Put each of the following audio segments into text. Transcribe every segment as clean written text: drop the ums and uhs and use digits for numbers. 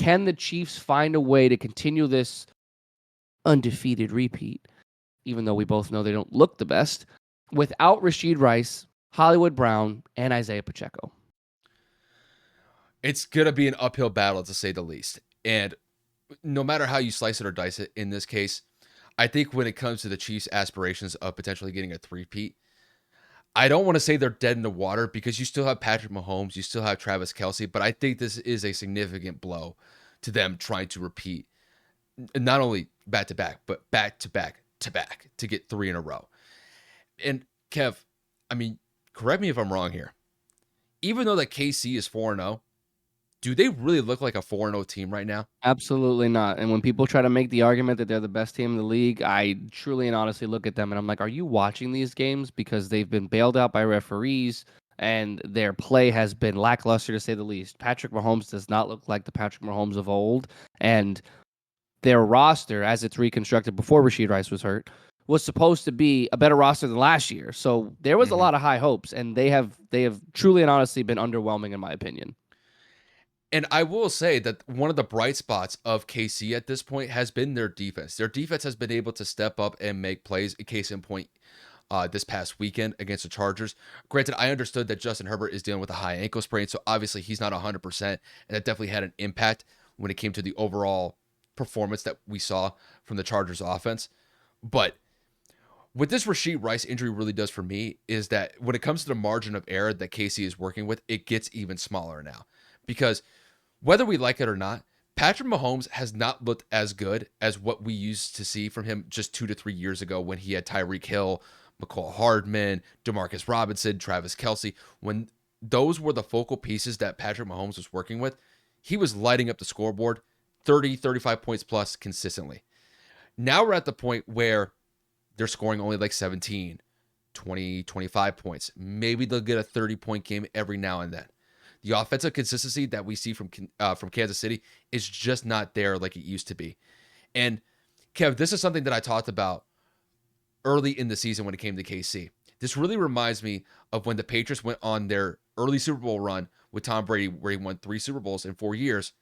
can the Chiefs find a way to continue this undefeated repeat, even though we both know they don't look the best, without Rashee Rice, Hollywood Brown, and Isaiah Pacheco? It's going to be an uphill battle, to say the least. And no matter how you slice it or dice it in this case, I think when it comes to the Chiefs' aspirations of potentially getting a three-peat, I don't want to say they're dead in the water because you still have Patrick Mahomes, you still have Travis Kelce, but I think this is a significant blow to them trying to repeat not only back-to-back, but back-to-back-to-back to get 3 in a row. And Kev, I mean, correct me if I'm wrong here. Even though that KC is 4-0, do they really look like a 4-0 team right now? Absolutely not. And when people try to make the argument that they're the best team in the league, I truly and honestly look at them and I'm like, are you watching these games? Because they've been bailed out by referees and their play has been lackluster, to say the least. Patrick Mahomes does not look like the Patrick Mahomes of old. And their roster, as it's reconstructed before Rashee Rice was hurt, was supposed to be a better roster than last year. So there was a lot of high hopes, and they have truly and honestly been underwhelming, in my opinion. And I will say that one of the bright spots of KC at this point has been their defense. Their defense has been able to step up and make plays. Case in point, this past weekend against the Chargers. Granted, I understood that Justin Herbert is dealing with a high ankle sprain, so obviously he's not 100%, and that definitely had an impact when it came to the overall performance that we saw from the Chargers offense. But what this Rashee Rice injury really does for me is that when it comes to the margin of error that KC is working with, it gets even smaller now. Because whether we like it or not, Patrick Mahomes has not looked as good as what we used to see from him just 2 to 3 years ago when he had Tyreek Hill, McCall Hardman, Demarcus Robinson, Travis Kelce. When those were the focal pieces that Patrick Mahomes was working with, he was lighting up the scoreboard 30, 35 points plus consistently. Now we're at the point where they're scoring only like 17, 20, 25 points. Maybe they'll get a 30-point game every now and then. The offensive consistency that we see from Kansas City is just not there like it used to be. And Kev, this is something that I talked about early in the season when it came to KC. This really reminds me of when the Patriots went on their early Super Bowl run with Tom Brady, where he won 3 Super Bowls in 4 years.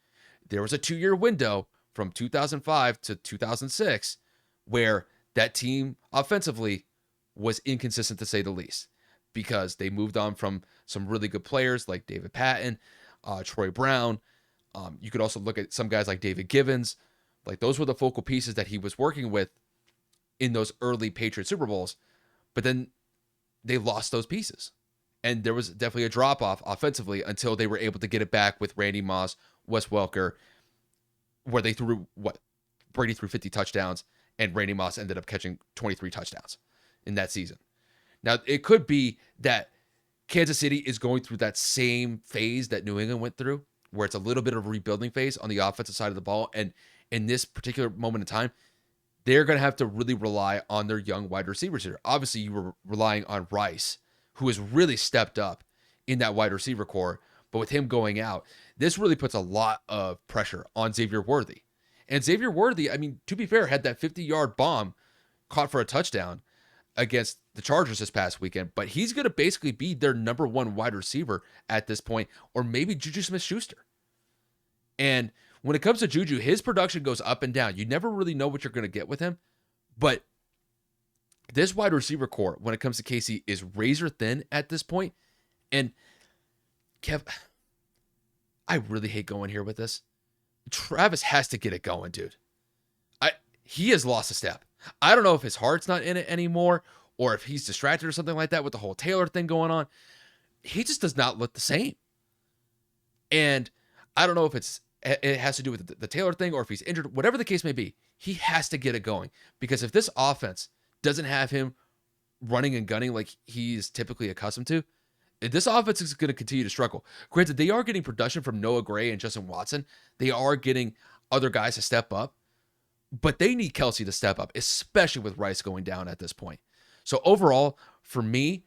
There was a 2-year window from 2005 to 2006 where that team offensively was inconsistent, to say the least, because they moved on from some really good players like David Patton, Troy Brown. You could also look at some guys like David Givens. Like, those were the focal pieces that he was working with in those early Patriot Super Bowls. But then they lost those pieces. And there was definitely a drop-off offensively until they were able to get it back with Randy Moss, Wes Welker, where they threw, Brady threw 50 touchdowns, and Randy Moss ended up catching 23 touchdowns in that season. Now, it could be that Kansas City is going through that same phase that New England went through, where it's a little bit of a rebuilding phase on the offensive side of the ball. And in this particular moment in time, they're going to have to really rely on their young wide receivers here. Obviously, you were relying on Rice, who has really stepped up in that wide receiver core. But with him going out, this really puts a lot of pressure on Xavier Worthy. And Xavier Worthy, I mean, to be fair, had that 50-yard bomb caught for a touchdown against the Chargers this past weekend, but he's going to basically be their number one wide receiver at this point, or maybe Juju Smith-Schuster. And when it comes to Juju, his production goes up and down. You never really know what you're going to get with him, but this wide receiver core, when it comes to KC, is razor thin at this point. And Kev, I really hate going here with this. Travis has to get it going, dude. He has lost a step. I don't know if his heart's not in it anymore or if he's distracted or something like that with the whole Taylor thing going on. He just does not look the same. And I don't know if it has to do with the Taylor thing or if he's injured, whatever the case may be. He has to get it going, because if this offense doesn't have him running and gunning like he's typically accustomed to, this offense is going to continue to struggle. Granted, they are getting production from Noah Gray and Justin Watson. They are getting other guys to step up, but they need Kelce to step up, especially with Rice going down at this point. So overall, for me,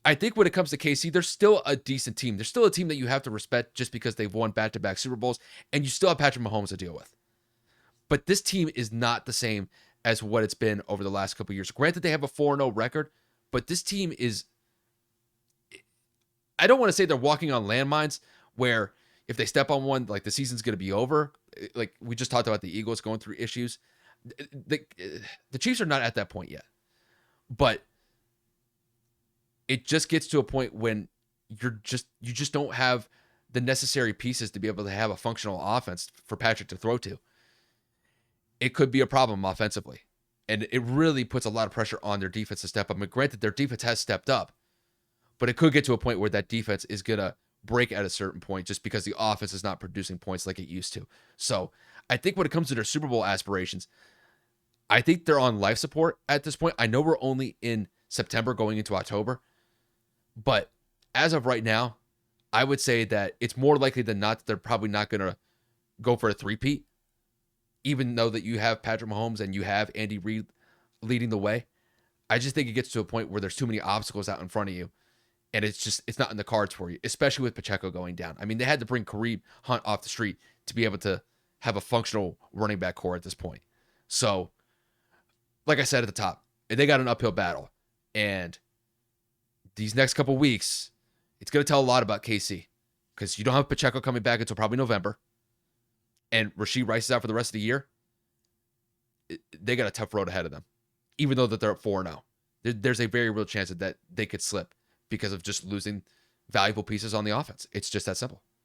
I think when it comes to KC, they're still a decent team. They're still a team that you have to respect just because they've won back-to-back Super Bowls, and you still have Patrick Mahomes to deal with. But this team is not the same as what it's been over the last couple of years. Granted, they have a 4-0 record, but this team is, I don't want to say they're walking on landmines where If they step on one, like the season's going to be over. Like we just talked about the Eagles going through issues. The, the Chiefs are not at that point yet. But it just gets to a point when you just don't have the necessary pieces to be able to have a functional offense for Patrick to throw to. It could be a problem offensively. And it really puts a lot of pressure on their defense to step up. And granted, their defense has stepped up, but it could get to a point where that defense is going to break at a certain point just because the offense is not producing points like it used to. So I think when it comes to their Super Bowl aspirations, I think they're on life support at this point. I know we're only in September going into October, but as of right now, I would say that it's more likely than not that they're probably not going to go for a three-peat, even though that you have Patrick Mahomes and you have Andy Reid leading the way. I just think it gets to a point where there's too many obstacles out in front of you, and it's not in the cards for you, especially with Pacheco going down. I mean, they had to bring Kareem Hunt off the street to be able to have a functional running back core at this point. So, like I said at the top, they got an uphill battle, and these next couple weeks, it's going to tell a lot about KC because you don't have Pacheco coming back until probably November, and Rashee Rice is out for the rest of the year. They got a tough road ahead of them, even though that they're at 4-0. There's a very real chance that they could slip because of just losing valuable pieces on the offense. It's just that simple.